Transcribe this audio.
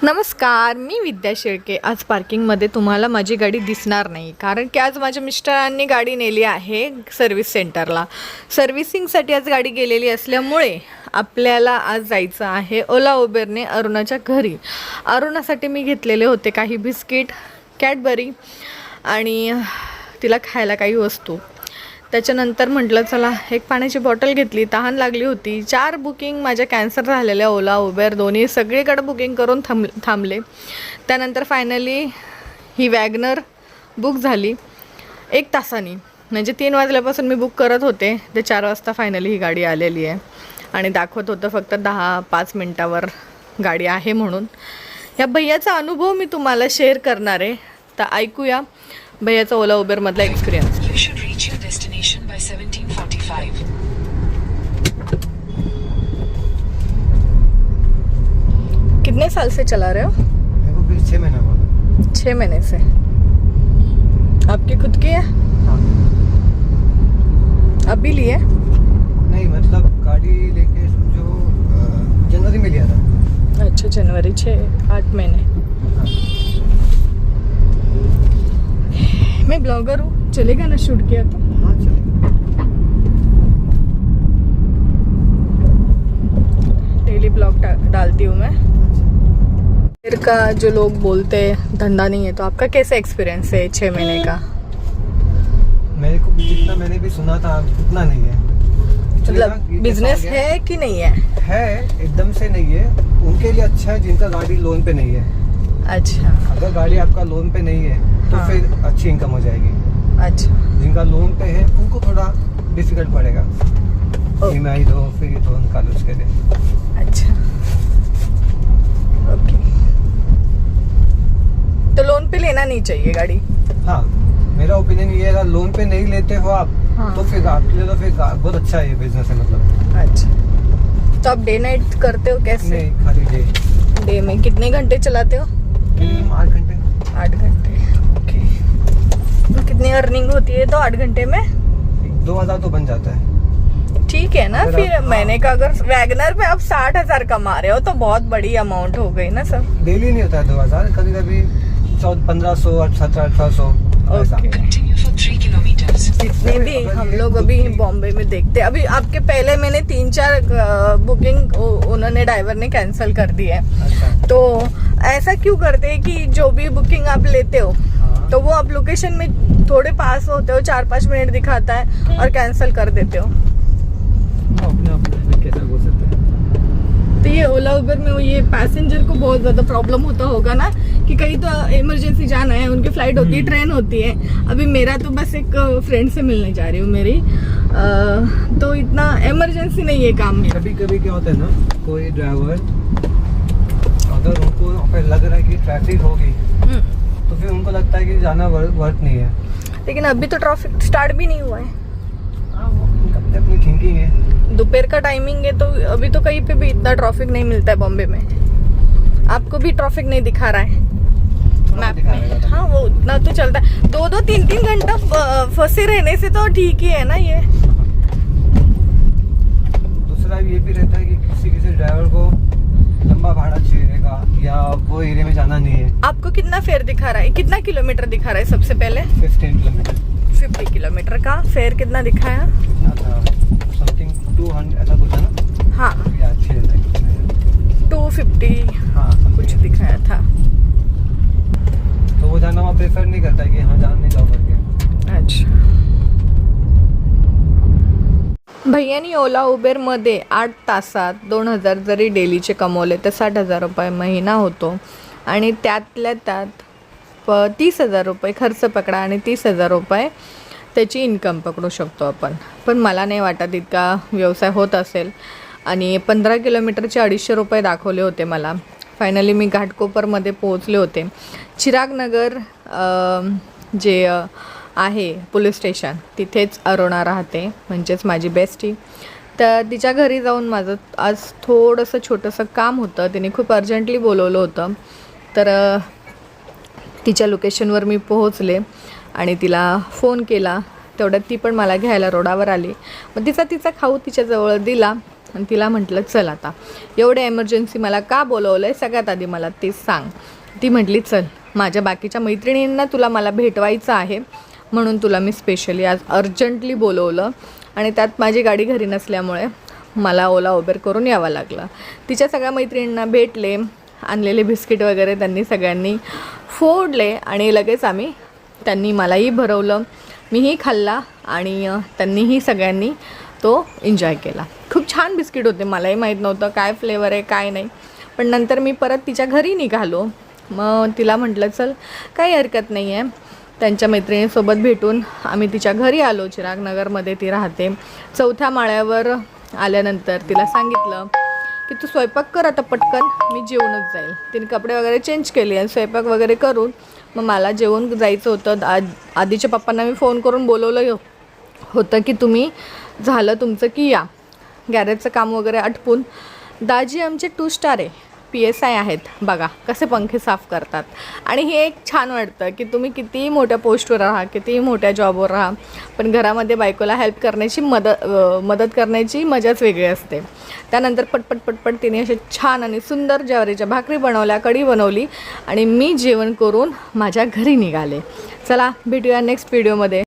नमस्कार, मी विद्या शेळके. आज पार्किंगमध्ये तुम्हाला माझी गाडी दिसणार नाही, कारण की आज माझ्या मिस्टरांनी गाडी नेली आहे सर्व्हिस सेंटरला. सर्व्हिसिंगसाठी आज गाडी गेलेली असल्यामुळे आपल्याला आज जायचं आहे ओला उबेरने अरुणाच्या घरी. अरुणासाठी मी घेतलेले होते काही बिस्किट, कॅडबरी आणि तिला खायला काही वस्तू. त्याच्यानंतर म्हटलं चला एक पाण्याची बॉटल घेतली, तहान लागली होती. 4 बुकिंग माझ्या कॅन्सल झालेल्या, ओला उबेर दोन्ही सगळीकडे बुकिंग करून थांबले. त्यानंतर फायनली ही वॅगनर बुक झाली 1 तासानी, म्हणजे 3 वाजल्यापासून मी बुक करत होते. ते 4 वाजता फायनली ही गाडी आलेली आहे आणि दाखवत होतं फक्त 10-5 मिनटावर गाडी आहे म्हणून. या भैयाचा अनुभव मी तुम्हाला शेअर करणार आहे, तर ऐकूया भैयाचा ओला उबेरमधला एक्सपिरियन्स. By 17:45. कितने साल से चला रहे हो? मेरे को भी 6 महीना हुआ। 6 महीने से। आपकी खुद की है? हाँ। अभी लिए? नहीं, मतलब गाड़ी लेके समझो जनवरी में लिया था। अच्छा, जनवरी 6-8 महीने। मैं ब्लॉगर हूँ, चलेगा ना शूट किया तो? हाँ चलेगा। डेली ब्लॉग डालती हूँ मैं। फिर का जो लोग बोलते हैं धंधा नहीं है, तो आपका कैसा एक्सपीरियंस है 6 महीने का? मेरे को जितना मैंने भी सुना था उतना नहीं है। मतलब बिजनेस है कि नहीं है? है, एकदम से नहीं है। उनके लिए अच्छा है जिनका गाड़ी लोन पे नहीं है। अच्छा। अगर गाड़ी आपका लोन पे नहीं है तो हाँ। फिर अच्छी इनकम हो जाएगी। अच्छा। जिनका लोन पे है उनको थोड़ा डिफिकल्ट पड़ेगा। ईएमआई दो, फिर दो निकालो उसके लिए। अच्छा, ओके। तो लोन पे लेना नहीं चाहिए गाड़ी? हाँ, मेरा ओपिनियन ये है, अगर लोन पे नहीं लेते हो आप, हाँ। तो फिर आपके लिए तो फिर बहुत अच्छा है ये बिजनेस है मतलब। अच्छा, तो आप डे नाइट करते हो कैसे? नहीं, खाली डे। डे में कितने घंटे चलाते हो? 8 घंटे। 8 घंटे, ओके। तो कितनी अर्निंग होती है तो 8 घंटे में? 2000 तो बन जाता है। ठीक है ना। अगर फिर आप- महीने का अगर वैगनर पे आप 60,000 कमा रहे हो तो बहुत बड़ी अमाउंट हो गई ना सर। डेली नहीं होता है 2000, कभी कभी 1500, 1700, 1800 ऐसा। ओके। Continue for 3 kilometers. जितने भी अगर हम ये लोग अभी booking- बॉम्बे में देखते हैं, अभी आपके पहले मैंने 3-4 बुकिंग उन्होंने ड्राइवर ने कैंसिल कर दी है। अच्छा। तो ऐसा क्यों करते हैं कि जो भी बुकिंग आप लेते हो हाँ। तो वो आप लोकेशन में थोड़े पास होते हो, 4-5 मिनट दिखाता है और कैंसिल कर देते हो? अपने आप कैसा बोल सकते हैं। तो ये ओला उबर में ये पैसेंजर को बहुत ज़्यादा प्रॉब्लम होता होगा ना, कि कहीं तो इमरजेंसी जाना है, उनकी फ्लाइट होती है, ट्रेन होती है। अभी मेरा तो बस एक फ्रेंड से मिलने जा रही हूँ मेरी, तो इतना इमरजेंसी नहीं है काम में। कभी कभी क्या होता है ना, कोई ड्राइवर अगर उनको फिर लग रहा है कि ट्रैफिक होगी तो फिर उनको लगता है कि जाना वर्थ नहीं है। लेकिन अभी तो ट्रैफिक स्टार्ट भी नहीं हुआ है। हाँ, वो उनका अपनी थिंकिंग है। दोपहर का टाइमिंग है, तो अभी तो कहीं पे भी इतना ट्रैफिक नहीं मिलता है बॉम्बे में। आपको भी ट्रैफिक नहीं दिखा रहा है मैप में? हाँ, वो उतना तो चलता है। 2-2, 3-3 घंटा फंसे रहने से तो ठीक ही है ना ये। दूसरा ये भी रहता है कि किसी ड्राइवर को लंबा भाड़ा चाहिएगा या वो एरिया में जाना नहीं है। आपको कितना फेयर दिखा रहा है, कितना किलोमीटर दिखा रहा है? सबसे पहले 15 किलोमीटर। 50 किलोमीटर का फेयर कितना दिखाया? समथिंग 200 ऐसा कुछ है ना। हाँ, या अच्छे रहता है। 250 हाँ, कुछ दिखाया था। तो वो जाना वहाँ प्रेफर नहीं करता है कि हाँ जान नहीं जाओ करके। अच्छा। भैयानी ओला उबेरमध्ये 8 तासात 2000 जरी डेलीचे कमवले तर 60,000 रुपये महिना होतो. आणि त्यातल्या त्यात 30,000 रुपये खर्च पकडा आणि 30,000 रुपये त्याची इन्कम पकडू शकतो आपण. पण मला नाही वाटत इतका व्यवसाय होत असेल. आणि 15 किलोमीटरचे 250 रुपये दाखवले होते मला. फायनली मी घाटकोपरमध्ये पोहोचले होते. चिरागनगर जे आहे पोलीस स्टेशन, तिथेच अरुणा राहते, म्हणजेच माझी बेस्टी. तर तिच्या घरी जाऊन माझं आज थोडंसं छोटंसं काम होतं. तिने खूप अर्जंटली बोलवलं होतं, तर तिच्या लोकेशनवर मी पोहोचले आणि तिला फोन केला. तेवढ्यात ती पण मला घ्यायला रोडावर आली. मग तिचा खाऊ तिच्याजवळ दिला. आणि तिला म्हटलं चल आता एवढं एमर्जन्सी मला का बोलवलं आहे सगळ्यात आधी मला ते सांग. ती म्हटली चल माझ्या बाकीच्या मैत्रिणींना तुला मला भेटवायचं आहे म्हणून तुला मी स्पेशली आज अर्जंटली बोलवलं आणि त्यात माझी गाडी घरी नसल्यामुळे मला ओला उबेर करून यावं लागलं. तिच्या सगळ्या मैत्रिणींना भेटले, आणलेले बिस्किट वगैरे त्यांनी सगळ्यांनी फोडले आणि लगेच त्यांनी मलाही भरवलं, मीही खाल्ला आणि त्यांनीही सगळ्यांनी तो एन्जॉय केला. खूप छान बिस्किट होते, मलाही माहीत नव्हतं काय फ्लेवर आहे काय नाही. पण नंतर मी परत तिच्या घरी निघालो. मग तिला म्हटलं चल काही हरकत नाही आहे. त्यांच्या मैत्रिणीसोबत भेटून आम्ही तिच्या घरी आलो. चिरागनगरमध्ये ती राहते. 4थ्या माळ्यावर आल्यानंतर तिला सांगितलं की तू स्वयंपाक कर आता पटकन, मी जेवूनच जाईल. तिने कपडे वगैरे चेंज केले आणि स्वयंपाक वगैरे करून मग मला जेवून जायचं होतं. आधीच्या पप्पांना मी फोन करून बोलवलं होतं की तुम्ही झालं तुमचं की या. गॅरेजचं काम वगैरे आटपून दाजी आमचे 2 स्टार आहे, PSI आहेत. बघा कसे पंखे साफ करतात. आणि हे एक छान वाटतं की तुम्ही कितीही मोठ्या पोस्टवर राहा, कितीही मोठ्या जॉबवर राहा, पण घरामध्ये बायकोला हेल्प करण्याची मदत करण्याची मजाच वेगळी असते. त्यानंतर पटपट तिने असे छान आणि सुंदर ज्वारीच्या भाकरी बनवल्या, कढी बनवली आणि मी जेवण करून माझ्या घरी निघाले. चला भेटूया नेक्स्ट व्हिडिओमध्ये.